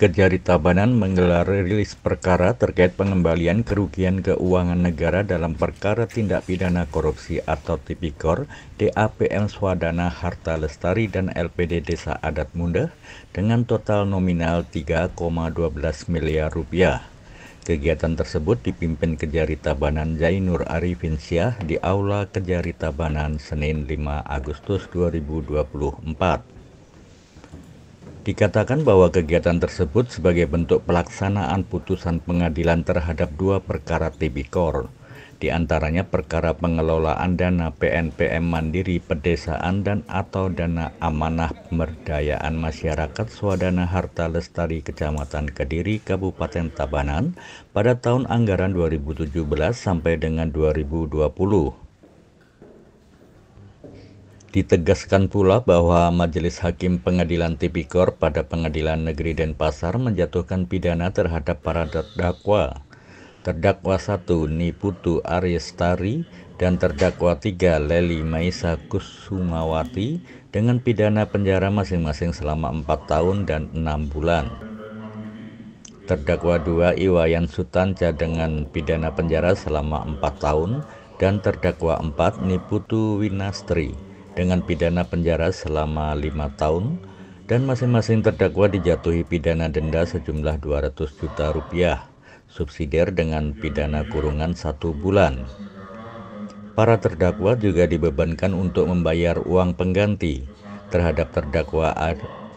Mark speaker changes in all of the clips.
Speaker 1: Kejari Tabanan menggelar rilis perkara terkait pengembalian kerugian keuangan negara dalam perkara tindak pidana korupsi atau Tipikor, DAPM Swadana Harta Lestari dan LPD Desa Adat Mundah dengan total nominal 3,12 miliar rupiah. Kegiatan tersebut dipimpin Kejari Tabanan Zainur Arifin Syah di Aula Kejari Tabanan Senin 5 Agustus 2024. Dikatakan bahwa kegiatan tersebut sebagai bentuk pelaksanaan putusan pengadilan terhadap dua perkara Tipikor, di antaranya perkara pengelolaan dana PNPM Mandiri Pedesaan dan atau dana amanah pemberdayaan masyarakat Swadana Harta Lestari Kecamatan Kediri Kabupaten Tabanan pada tahun anggaran 2017 sampai dengan 2020. Ditegaskan pula bahwa Majelis Hakim Pengadilan Tipikor pada Pengadilan Negeri Denpasar menjatuhkan pidana terhadap para terdakwa. Terdakwa 1 Niputu Aryestari dan terdakwa 3 Leli Maisa Kusumawati dengan pidana penjara masing-masing selama 4 tahun dan 6 bulan. Terdakwa 2 Iwayan Sutanca dengan pidana penjara selama 4 tahun dan terdakwa 4 Niputu Winastri dengan pidana penjara selama 5 tahun dan masing-masing terdakwa dijatuhi pidana denda sejumlah 200 juta rupiah, subsidiar dengan pidana kurungan 1 bulan. Para terdakwa juga dibebankan untuk membayar uang pengganti terhadap terdakwa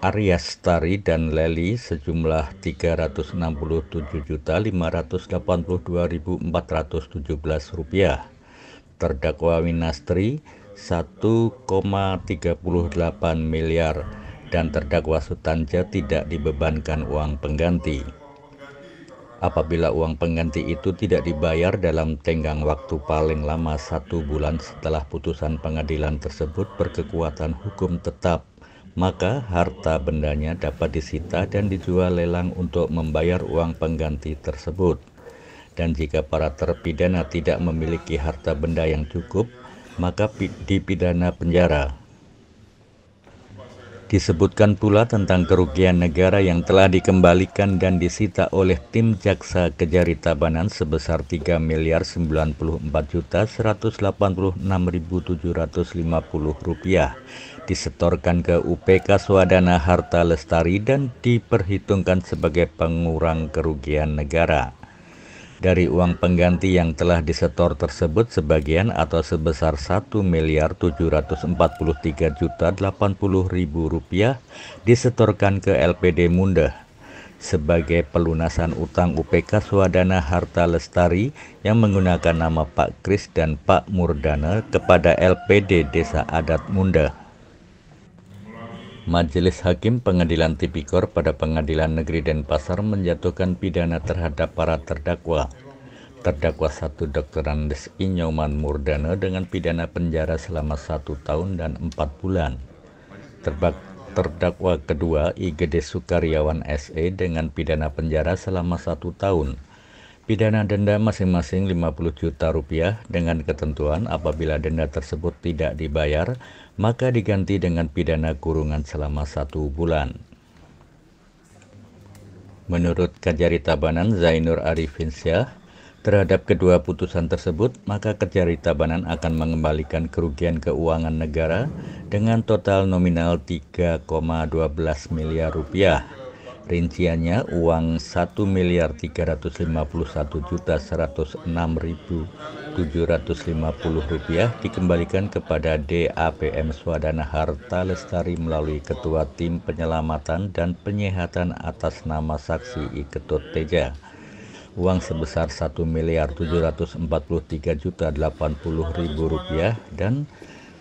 Speaker 1: Aryastari dan Leli sejumlah 367.582.417 rupiah. Terdakwa Winastri 1,38 miliar dan terdakwa Sutanca tidak dibebankan uang pengganti. Apabila uang pengganti itu tidak dibayar dalam tenggang waktu paling lama 1 bulan setelah putusan pengadilan tersebut berkekuatan hukum tetap, maka harta bendanya dapat disita dan dijual lelang untuk membayar uang pengganti tersebut. Dan jika para terpidana tidak memiliki harta benda yang cukup, maka dipidana penjara. Disebutkan pula tentang kerugian negara yang telah dikembalikan dan disita oleh tim jaksa Kejari Tabanan sebesar 3.094.186.750 rupiah disetorkan ke UPK Swadana Harta Lestari dan diperhitungkan sebagai pengurang kerugian negara. Dari uang pengganti yang telah disetor tersebut, sebagian atau sebesar 1.743.080.000 rupiah disetorkan ke LPD Mundah sebagai pelunasan utang UPK Swadana Harta Lestari yang menggunakan nama Pak Kris dan Pak Murdana kepada LPD Desa Adat Mundah. Majelis Hakim Pengadilan Tipikor pada Pengadilan Negeri Denpasar menjatuhkan pidana terhadap para terdakwa. Terdakwa 1 Dr. Andes Inyoman Murdana dengan pidana penjara selama 1 tahun dan 4 bulan. Terdakwa kedua IGD Sukaryawan SE dengan pidana penjara selama 1 tahun. Pidana denda masing-masing 50 juta rupiah dengan ketentuan apabila denda tersebut tidak dibayar, maka diganti dengan pidana kurungan selama 1 bulan. Menurut Kejari Tabanan Zainur Arifin Syah, terhadap kedua putusan tersebut, maka Kejari Tabanan akan mengembalikan kerugian keuangan negara dengan total nominal 3,12 miliar rupiah. Rinciannya, uang 1.351.106.750 rupiah dikembalikan kepada DAPM Swadana Harta Lestari melalui Ketua Tim Penyelamatan dan Penyehatan atas nama saksi I. Ketut Teja. Uang sebesar 1.743.080.000 rupiah dan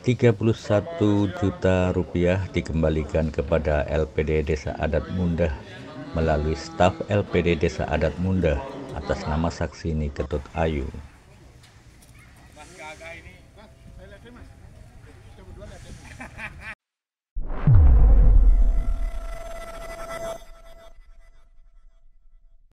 Speaker 1: 31 juta rupiah dikembalikan kepada LPD Desa Adat Mundah melalui staf LPD Desa Adat Mundah atas nama saksi Ni Ketut Ayu.